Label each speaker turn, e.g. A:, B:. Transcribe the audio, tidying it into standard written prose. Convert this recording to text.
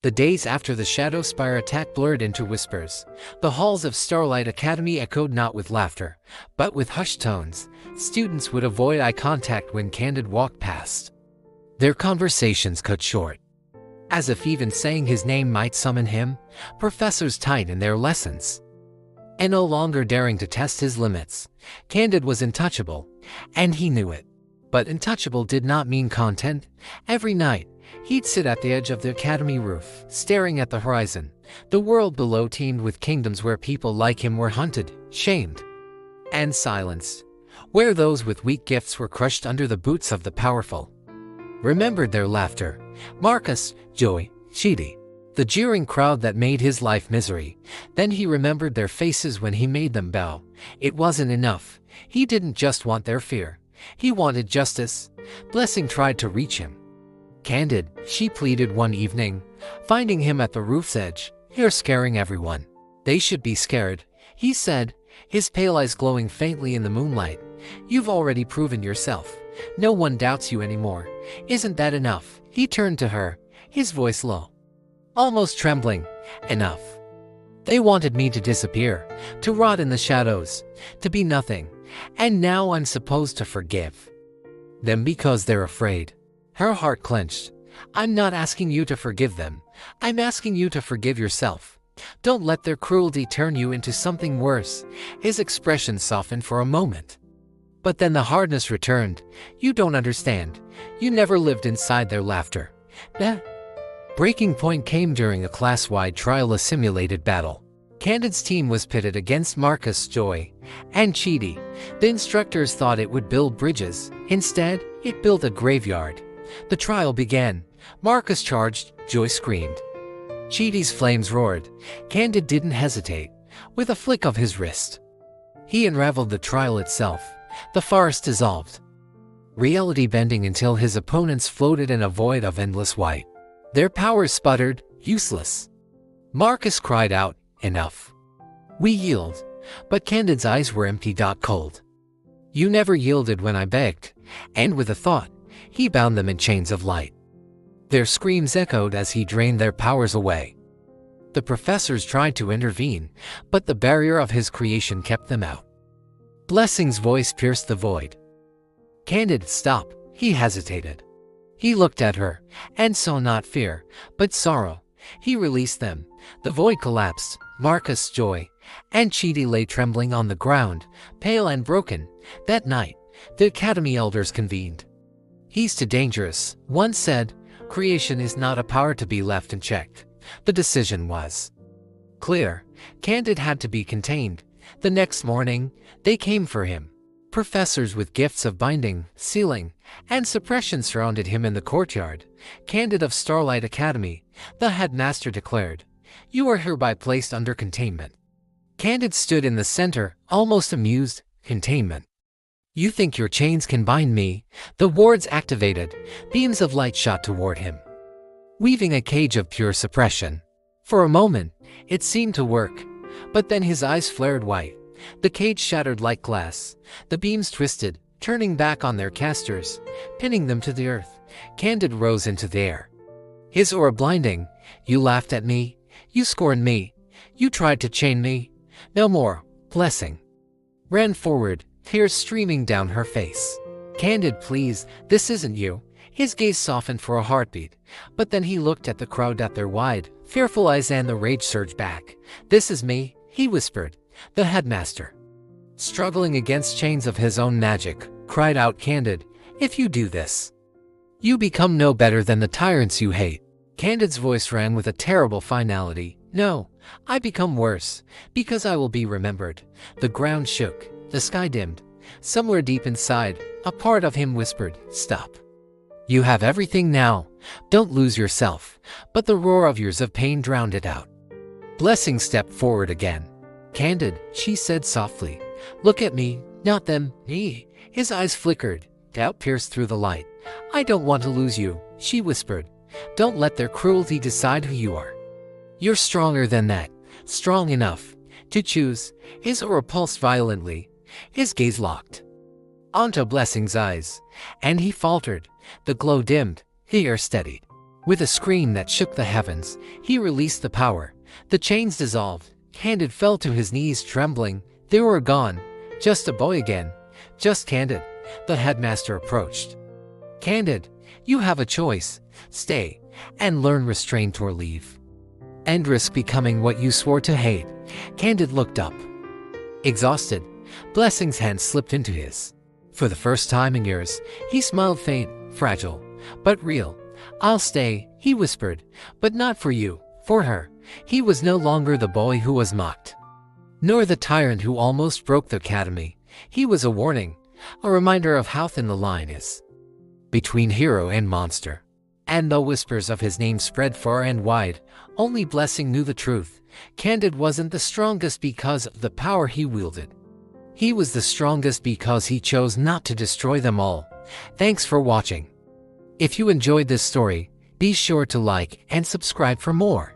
A: The days after the Shadow Spire attack blurred into whispers. The halls of Starlight Academy echoed not with laughter, but with hushed tones. Students would avoid eye contact when Candid walked past. Their conversations cut short. As if even saying his name might summon him, professors tightened their lessons. And no longer daring to test his limits, Candid was untouchable, and he knew it. But untouchable did not mean content. Every night, he'd sit at the edge of the academy roof, staring at the horizon. The world below teemed with kingdoms where people like him were hunted, shamed, and silenced, where those with weak gifts were crushed under the boots of the powerful. Remembered their laughter, Marcus, Joey, Chidi, the jeering crowd that made his life misery. Then he remembered their faces when he made them bow. It wasn't enough. He didn't just want their fear. He wanted justice. Blessing tried to reach him. Candid, she pleaded one evening, finding him at the roof's edge. You're scaring everyone. They should be scared, he said, his pale eyes glowing faintly in the moonlight. You've already proven yourself. No one doubts you anymore. Isn't that enough? He turned to her, his voice low, almost trembling. Enough. They wanted me to disappear, to rot in the shadows, to be nothing. And now I'm supposed to forgive them because they're afraid. Her heart clenched. I'm not asking you to forgive them. I'm asking you to forgive yourself. Don't let their cruelty turn you into something worse. His expression softened for a moment. But then the hardness returned. You don't understand. You never lived inside their laughter. That breaking point came during a class-wide trial, a simulated battle. Candid's team was pitted against Marcus, Joy, and Chidi. The instructors thought it would build bridges. Instead, it built a graveyard. The trial began. Marcus charged. Joy screamed. Chidi's flames roared. Candid didn't hesitate. With a flick of his wrist, he unraveled the trial itself. The forest dissolved, reality bending until his opponents floated in a void of endless white. Their powers sputtered, useless. Marcus cried out, enough. We yield. But Candid's eyes were empty, cold. You never yielded when I begged. And with a thought, he bound them in chains of light. Their screams echoed as he drained their powers away. The professors tried to intervene, but the barrier of his creation kept them out. Blessing's voice pierced the void. Candid, stop. He hesitated. He looked at her, and saw not fear, but sorrow. He released them. The void collapsed. Marcus, Joy, and Chidi lay trembling on the ground, pale and broken. That night, the academy elders convened. He's too dangerous, one said. Creation is not a power to be left unchecked. The decision was clear. Candid had to be contained. The next morning, they came for him. Professors with gifts of binding, sealing, and suppression surrounded him in the courtyard. Candid of Starlight Academy, the headmaster declared, you are hereby placed under containment. Candid stood in the center, almost amused. Containment? You think your chains can bind me? The wards activated. Beams of light shot toward him, weaving a cage of pure suppression. For a moment, it seemed to work. But then his eyes flared white. The cage shattered like glass. The beams twisted, turning back on their casters, pinning them to the earth. Candid rose into the air, his aura blinding. You laughed at me. You scorned me. You tried to chain me. No more. Blessing ran forward, tears streaming down her face. Candid, please, this isn't you. His gaze softened for a heartbeat, but then he looked at the crowd at their wide, fearful eyes, and the rage surged back. This is me, he whispered. The headmaster, struggling against chains of his own magic, cried out, Candid, if you do this, you become no better than the tyrants you hate. Candid's voice rang with a terrible finality. No, I become worse, because I will be remembered. The ground shook, the sky dimmed. Somewhere deep inside, a part of him whispered, stop. You have everything now. Don't lose yourself. But the roar of years of pain drowned it out. Blessing stepped forward again. Candid, she said softly, look at me, not them, me. His eyes flickered. Doubt pierced through the light. I don't want to lose you, she whispered. Don't let their cruelty decide who you are. You're stronger than that, strong enough to choose. His aura pulsed violently. His gaze locked onto Blessing's eyes, and he faltered. The glow dimmed, the air steadied. With a scream that shook the heavens, he released the power. The chains dissolved. Candid fell to his knees trembling. They were gone. Just a boy again. Just Candid. The headmaster approached. Candid, you have a choice. Stay and learn restraint or leave. And risk becoming what you swore to hate. Candid looked up. Exhausted, Blessing's hand slipped into his. For the first time in years, he smiled faint, fragile, but real. I'll stay, he whispered, but not for you, for her. He was no longer the boy who was mocked, nor the tyrant who almost broke the academy. He was a warning, a reminder of how thin the line is between hero and monster. And the whispers of his name spread far and wide. Only Blessing knew the truth. Candid wasn't the strongest because of the power he wielded. He was the strongest because he chose not to destroy them all. Thanks for watching. If you enjoyed this story, be sure to like and subscribe for more.